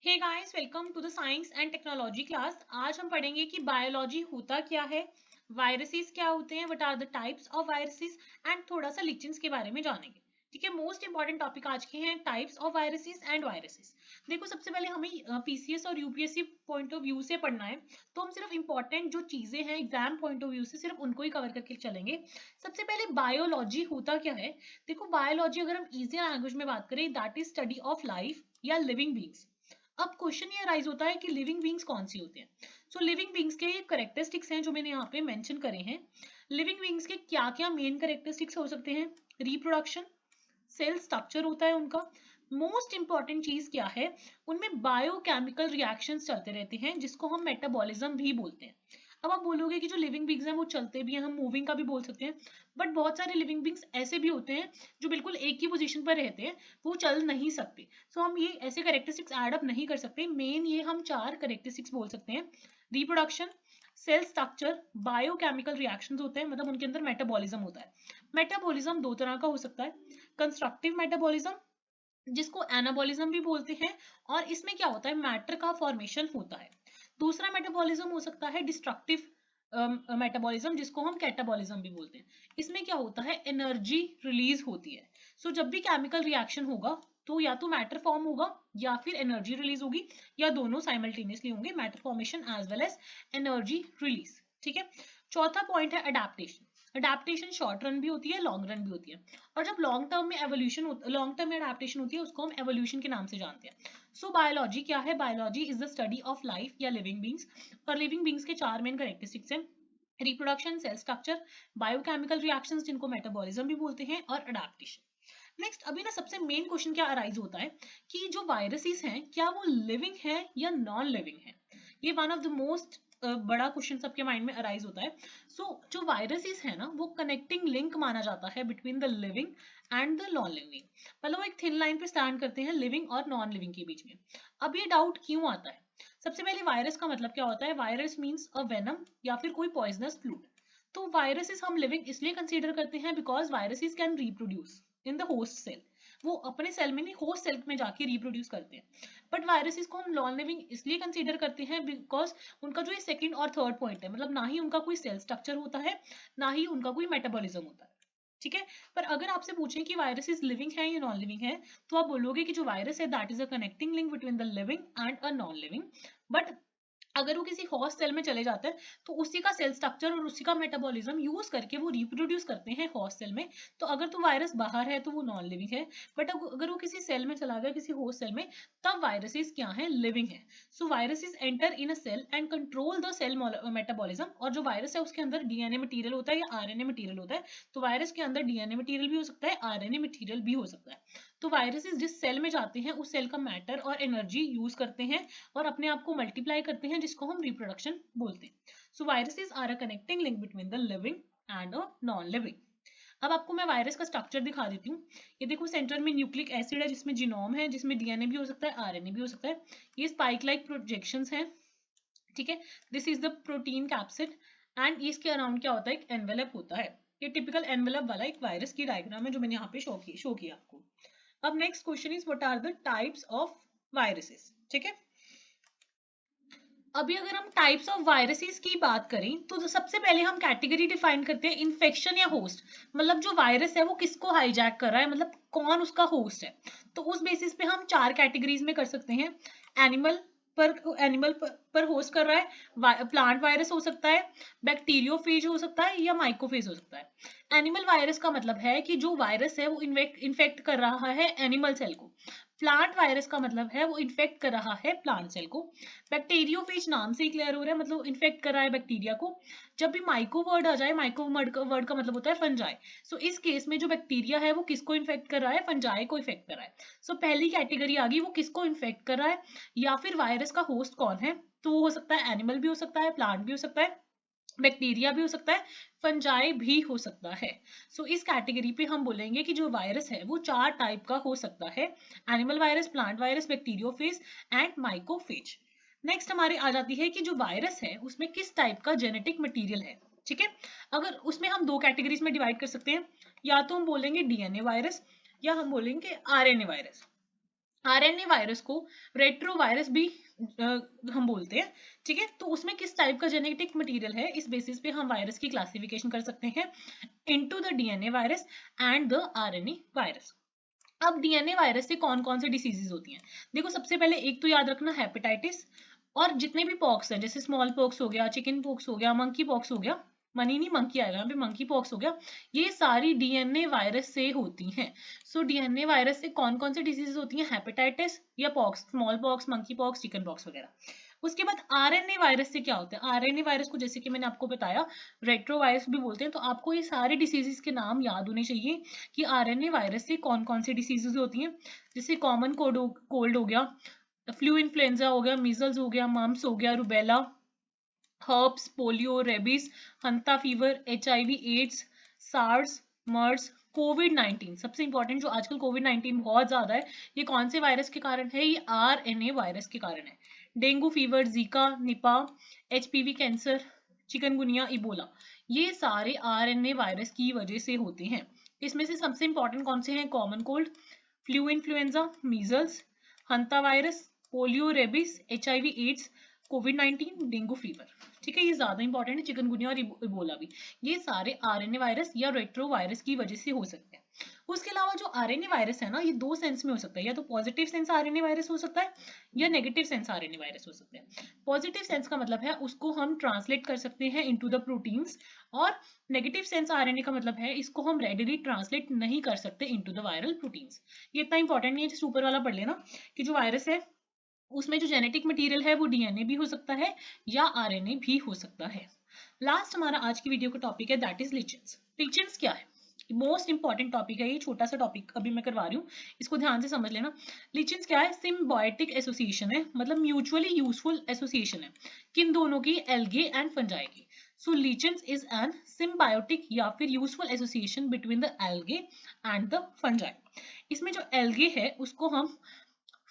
Hey guys, welcome to the science and technology class. आज हम पढ़ेंगे कि बायोलॉजी होता क्या है, वायरसेस क्या होते हैं, what are the types of viruses and थोड़ा सा लिचेंस के बारे में जानेंगे। ठीक है, मोस्ट इंपॉर्टेंट टॉपिक आज के हैं types of viruses and viruses. देखो, सबसे पहले हमें पीसीएस और यूपीएससी पॉइंट ऑफ व्यू से पढ़ना है, तो हम सिर्फ इंपॉर्टेंट जो चीजें हैं एग्जाम पॉइंट ऑफ व्यू से सिर्फ उनको ही कवर करके चलेंगे। सबसे पहले बायोलॉजी होता क्या है। देखो, बायोलॉजी अगर हम इजी लैंग्वेज में बात करें, that is study of life या लिविंग बींग्स। अब क्वेश्चन ये अराइज होता है कि लिविंग बींग्स कौन सी होते हैं। सो लिविंग बींग्स के ये करेक्टरिस्टिक्स हैं जो मैंने यहाँ पे मेंशन करे हैं। लिविंग बींग्स के क्या क्या मेन करेक्टरिस्टिक्स हो सकते हैं। रिप्रोडक्शन, सेल स्ट्रक्चर होता है उनका। मोस्ट इंपॉर्टेंट चीज क्या है, उनमें बायोकेमिकल रिएक्शंस चलते रहते हैं जिसको हम मेटाबॉलिज्म भी बोलते हैं। अब आप बोलोगे कि जो लिविंग बींग्स हैं वो चलते भी हैं, हम मूविंग का भी बोल सकते हैं, बट बहुत सारे लिविंग बींग्स ऐसे भी होते हैं जो बिल्कुल एक ही पोजीशन पर रहते हैं, वो चल नहीं सकते। सो हम ये ऐसे करेक्टरिस्टिक्स ऐड अप नहीं कर सकते। मेन ये हम चार करेक्टरिस्टिक्स बोल सकते हैं। Reproduction, cell structure, biochemical reactions होते हैं, मतलब उनके अंदर मेटाबॉलिज्म होता है। मेटाबॉलिज्म दो तरह का हो सकता है, कंस्ट्रक्टिव मेटाबॉलिज्म जिसको एनाबॉलिज्म भी बोलते हैं, और इसमें क्या होता है, मैटर का फॉर्मेशन होता है। दूसरा मेटाबॉलिज्म हो सकता है डिस्ट्रक्टिव मेटाबॉलिज्म जिसको हम कैटाबॉलिज्म भी बोलते हैं। इसमें क्या होता है, एनर्जी रिलीज होती है। सो जब भी केमिकल रिएक्शन होगा तो या तो मैटर फॉर्म होगा या फिर एनर्जी रिलीज होगी, या दोनों साइमल्टेनियसली होंगे, matter formation as well as energy release. ठीक है। चौथा पॉइंट है अडेप्टेशन। अडेप्टेशन शॉर्ट रन भी होती है, लॉन्ग रन भी होती है, और जब लॉन्ग टर्म में अडेप्टेशन होती है उसको हम एवोल्यूशन के नाम से जानते हैं। सो बायोलॉजी क्या है, biology is the study of life या लिविंग बींग्स, और लिविंग बींग्स के चार मेन कैरेक्टरिस्टिक्स हैं। Reproduction, cell structure, biochemical reactions जिनको मेटाबॉलिज्म भी बोलते हैं, और अडेप्टेशन। नेक्स्ट, अभी ना सबसे मेन क्वेश्चन क्या अराइज होता है कि जो वायरसेस हैं क्या वो लिविंग है या नॉन लिविंग है। ये वन ऑफ द मोस्ट बड़ा क्वेश्चन सबके माइंड में अराइज होता है। जो वायरसेस है ना वो कनेक्टिंग लिंक माना जाता है between the living and the non living, मतलब वो एक थिन लाइन पे स्टैंड करते हैं लिविंग और नॉन लिविंग के बीच में। अब ये डाउट क्यों आता है। सबसे पहले वायरस का मतलब क्या होता है, वायरस मीन्स अ वेनम या फिर कोई पॉइजनस फ्लूइड। तो वायरसेस हम लिविंग इसलिए कंसीडर करते हैं because viruses can reproduce in the host cell. वो अपने सेल में नहीं, होस्ट सेल में जाके रिप्रोड्यूस करते हैं। बट वायरसेस को हम नॉन लिविंग इसलिए कंसीडर करते हैं बिकॉज उनका जो ये सेकंड और थर्ड पॉइंट है, मतलब ना ही उनका कोई सेल स्ट्रक्चर होता है, ना ही उनका कोई मेटाबॉलिज्म होता है। ठीक है। पर अगर आपसे पूछें कि वायरसेस लिविंग है या नॉन लिविंग है, तो आप बोलोगे कि जो वायरस है that is a connecting link between the living and a non living. But अगर वो किसी होस्ट सेल में चले जाते हैं तो उसी का सेल स्ट्रक्चर और उसी का मेटाबॉलिज्म यूज करके वो रिप्रोड्यूस करते हैं होस्ट सेल में। तो अगर तो वायरस बाहर है तो वो नॉन लिविंग है, बट अगर वो किसी सेल में चला गया, किसी होस्ट सेल में, तब वायरसेस क्या है, लिविंग है। So viruses enter in a cell and control the cell metabolism, और जो वायरस है उसके अंदर डीएनए मटेरियल होता है या आरएनए मटेरियल होता है। तो वायरस के अंदर डीएनए मटेरियल भी हो सकता है, आरएनए मटेरियल भी हो सकता है। तो वायरसेस जिस सेल में जाते हैं उस सेल का मैटर और एनर्जी यूज करते हैं और अपने आप को मल्टीप्लाई करते हैं, जिसको हम रिप्रोडक्शन बोलते हैं। So viruses are a connecting link between the living and a non living. अब आपको मैं वायरस का स्ट्रक्चर दिखा देती हूँ। ये देखो, सेंटर में न्यूक्लिक एसिड है जिसमें जीनोम है, जिसमें डीएनए भी हो सकता है, आरएनए भी हो सकता है। ये स्पाइक लाइक प्रोजेक्शंस हैं। ठीक है। This is the protein capsid, and इसके अराउंड क्या होता है, एक एनवेलप होता है। ये टिपिकल एनवेलप वाला एक वायरस की डायग्राम है जो मैंने यहाँ पे शो किया आपको। अब next question is what are the types of viruses. ठीक है। अभी अगर हम टाइप्स ऑफ वायरसेस की बात करें तो सबसे पहले हम कैटेगरी डिफाइन करते हैं, इन्फेक्शन या होस्ट। मतलब जो वायरस है वो किसको हाईजैक कर रहा है, मतलब कौन उसका होस्ट है। तो उस बेसिस पे हम चार कैटेगरीज में कर सकते हैं। एनिमल पर होस्ट कर रहा है, प्लांट वायरस हो सकता है, बैक्टीरियोफेज हो सकता है, या माइकोफेज हो सकता है। एनिमल वायरस का मतलब है कि जो वायरस है वो इन्फेक्ट कर रहा है एनिमल सेल को। प्लांट वायरस का मतलब है वो इन्फेक्ट कर रहा है प्लांट सेल को। बैक्टीरियोफेज नाम से ही क्लियर हो रहा है, मतलब इन्फेक्ट कर रहा है बैक्टीरिया को। जब भी माइको वर्ड आ जाए, माइको वर्ड का मतलब होता है फंजाई। सो इस केस में जो बैक्टीरिया है वो किसको इन्फेक्ट कर रहा है, फंजाई को इन्फेक्ट कर रहा है। सो पहली कैटेगरी आ गई, वो किसको इन्फेक्ट कर रहा है या फिर वायरस का होस्ट कौन है। तो वो हो सकता है एनिमल भी हो सकता है, प्लांट भी हो सकता है, बैक्टीरिया भी हो सकता है, फंजाई भी हो सकता है। इस कैटेगरी पे हम बोलेंगे कि जो वायरस है वो चार टाइप का हो सकता है, animal virus, plant virus, bacteriophage and mycophage. Next हमारे आ जाती है कि जो वायरस है उसमें किस टाइप का जेनेटिक मटेरियल है। ठीक है। अगर उसमें हम दो कैटेगरीज में डिवाइड कर सकते हैं, या तो हम बोलेंगे डीएनए वायरस या हम बोलेंगे आरएनए वायरस। आरएनए वायरस को रेट्रोवायरस भी हम बोलते हैं, ठीक है। तो उसमें किस टाइप का जेनेटिक मटेरियल है, इस बेसिस पे हम वायरस की क्लासिफिकेशन कर सकते हैं into the DNA virus and the RNA virus. अब डीएनए वायरस से कौन कौन से डिसीजेज होती हैं? देखो, सबसे पहले एक तो याद रखना हेपेटाइटिस, और जितने भी पॉक्स हैं, जैसे स्मॉल पॉक्स हो गया, चिकन पॉक्स हो गया, मंकी पॉक्स हो गया, मनी नहीं मंकी आएगा यहाँ पे, मंकी पॉक्स हो गया, ये सारी डीएनए वायरस से होती हैं। सो डीएनए वायरस से कौन कौन से डिसीजेज होती हैं? हेपेटाइटिस या pox, small pox, monkey pox, chicken pox वगैरह। उसके बाद आरएनए वायरस से क्या होता है? आरएनए वायरस को जैसे कि मैंने आपको बताया रेट्रोवायरस भी बोलते हैं। तो आपको ये सारे डिसीजेस के नाम याद होने चाहिए कि आरएनए वायरस से कौन कौन सी डिसीजेज होती हैं। जैसे कॉमन कोल्ड हो गया, फ्लू इन्फ्लुएंजा हो गया, मीजल्स हो गया, मम्स हो गया, rubella, herpes, polio, rabies, hanta fever, HIV AIDS, SARS, MERS, कोविड-19। सबसे इंपॉर्टेंट जो आजकल कोविड-19 बहुत ज्यादा है, ये कौन से वायरस के कारण है? ये आरएनए वायरस के कारण है। Dengue fever, Zika, Nipah, HPV cancer, chikungunya, Ebola, ये सारे आरएनए वायरस की वजह से होते हैं। इसमें से सबसे इंपॉर्टेंट कौन से हैं? Common cold, flu influenza, measles, hanta virus, polio, rabies, HIV AIDS, कोविड-19, डेंगू फीवर, ठीक है। ये ज्यादा इंपॉर्टेंट है, चिकनगुनिया और इबोला भी। ये सारे आरएनए वायरस या रेट्रो वायरस की वजह से हो सकते हैं। उसके अलावा जो आरएनए वायरस है ना, ये दो सेंस में हो सकता है, या तो पॉजिटिव सेंस आरएनए वायरस हो सकता है या नेगेटिव सेंस आरएनए वायरस हो सकता है। पॉजिटिव सेंस का मतलब है उसको हम ट्रांसलेट कर सकते हैं इनटू द प्रोटीन्स, और नेगेटिव सेंस आरएनए का मतलब है इसको हम रेडिली ट्रांसलेट नहीं कर सकते इनटू द वायरल प्रोटीन्स। ये इतना इंपॉर्टेंट नहीं है, जैसे ऊपर वाला पढ़ लेना कि जो वायरस है उसमें जो जेनेटिक मटेरियल है वो डीएनए भी हो सकता है या आरएनए भी हो सकता है। लास्ट हमारा आज की वीडियो का टॉपिक है दैट इज लिचेंस। लिचेंस क्या है? मोस्ट इंपॉर्टेंट टॉपिक है, ये छोटा सा टॉपिक अभी मैं करवा रही हूँ, इसको ध्यान से समझ लेना। लिचेंस क्या है? सिम्बायोटिक एसोसिएशन है, मतलब म्यूचुअली यूजफुल एसोसिएशन है, किन दोनों की? एल्गे एंड फंजाई की। सो लिचेंस इज एन सिम्बायोटिक या फिर useful association between the algae and the fungi. इसमें जो एल्गे है उसको हम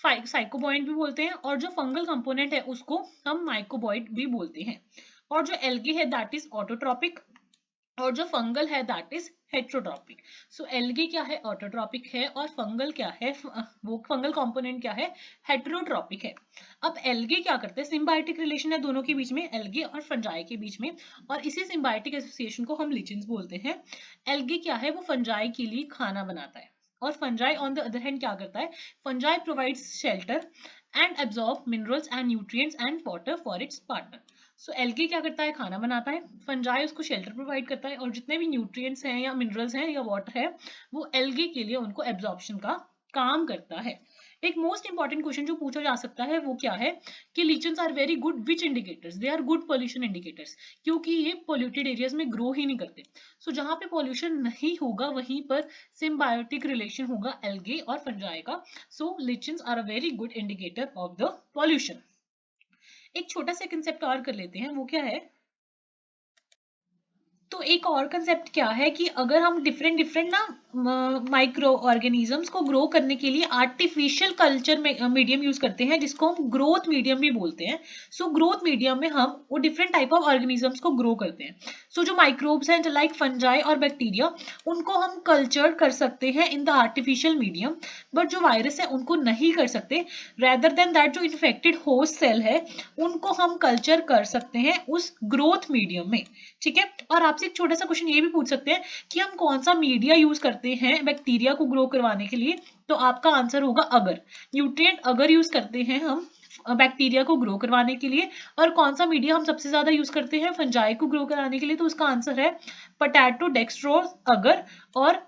साइकोबॉइड भी बोलते हैं, और जो फंगल कंपोनेंट है उसको हम माइकोबॉइड भी बोलते हैं। और जो एल्गे है दैट इज ऑटोट्रॉपिक, और जो फंगल है that is heterotrophic. So algae क्या है? ऑटोट्रॉपिक है, और फंगल क्या है? वो फंगल कंपोनेंट क्या है? हेट्रोट्रॉपिक है। अब एल्गे क्या करते हैं? सिम्बायोटिक रिलेशन है दोनों के बीच में, एल्गे और फंजाई के बीच में, और इसी सिम्बायोटिक एसोसिएशन को हम लिचेंस बोलते हैं। एल्गे क्या है? वो फंजाई के लिए खाना बनाता है, और fungi on the other hand क्या करता है? Fungi provides shelter and absorb minerals and nutrients and water for its partner. So algae क्या करता है? खाना बनाता है, फंजाई उसको शेल्टर प्रोवाइड करता है, और जितने भी न्यूट्रिएंट्स हैं या मिनरल्स हैं या वाटर है वो एल्गे के लिए उनको एब्जॉर्प्शन का काम करता है। एक मोस्ट इंपॉर्टेंट क्वेश्चन जो पूछा जा सकता है वो क्या है कि lichens are very good which indicators? They are good pollution indicators, क्योंकि ये पोल्यूटेड एरियाज में ग्रो ही नहीं करते। सो जहां पे पोल्यूशन नहीं होगा वहीं पर सिम्बायोटिक रिलेशन होगा एल्गे और फंजाई का। So lichens are a very good indicator of the pollution. एक छोटा सा कंसेप्ट और कर लेते हैं, वो क्या है? तो एक और कंसेप्ट क्या है कि अगर हम डिफरेंट डिफरेंट ना माइक्रो ऑर्गेनिजम्स को ग्रो करने के लिए आर्टिफिशियल कल्चर में मीडियम यूज करते हैं, जिसको हम ग्रोथ मीडियम भी बोलते हैं। सो ग्रोथ मीडियम में हम वो डिफरेंट टाइप ऑफ ऑर्गेनिजम्स को ग्रो करते हैं। सो जो माइक्रोब्स हैं लाइक फंजाई और बैक्टीरिया, उनको हम कल्चर कर सकते हैं in the artificial medium, but जो वायरस है उनको नहीं कर सकते। रेदर देन दैट जो इन्फेक्टेड होस्ट सेल है उनको हम कल्चर कर सकते हैं उस ग्रोथ मीडियम में, ठीक है। और आपसे एक छोटा सा क्वेश्चन ये भी पूछ सकते हैं कि हम कौन सा मीडिया यूज करते हैं बैक्टीरिया को ग्रो करवाने के लिए? तो आपका आंसर होगा अगर। न्यूट्रिएंट अगर यूज करते हैं हम बैक्टीरिया को ग्रो करवाने के लिए। और कौन सा मीडिया हम सबसे ज्यादा यूज करते हैं फंजाई को ग्रो कराने के लिए? तो उसका आंसर है पोटैटो डेक्सट्रोज अगर, और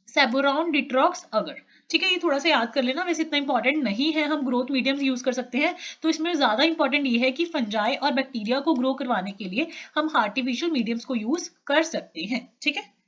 सेबोरान डिट्रॉक्स अगर, ठीक है। ये थोड़ा सा याद कर लेना, वैसे इतना इंपॉर्टेंट नहीं है, हम ग्रोथ मीडियम्स यूज कर सकते हैं। तो इसमें ज्यादा इंपॉर्टेंट ये है कि फंजाई और बैक्टीरिया को ग्रो करवाने के लिए हम आर्टिफिशियल मीडियम्स को यूज कर सकते हैं, ठीक है।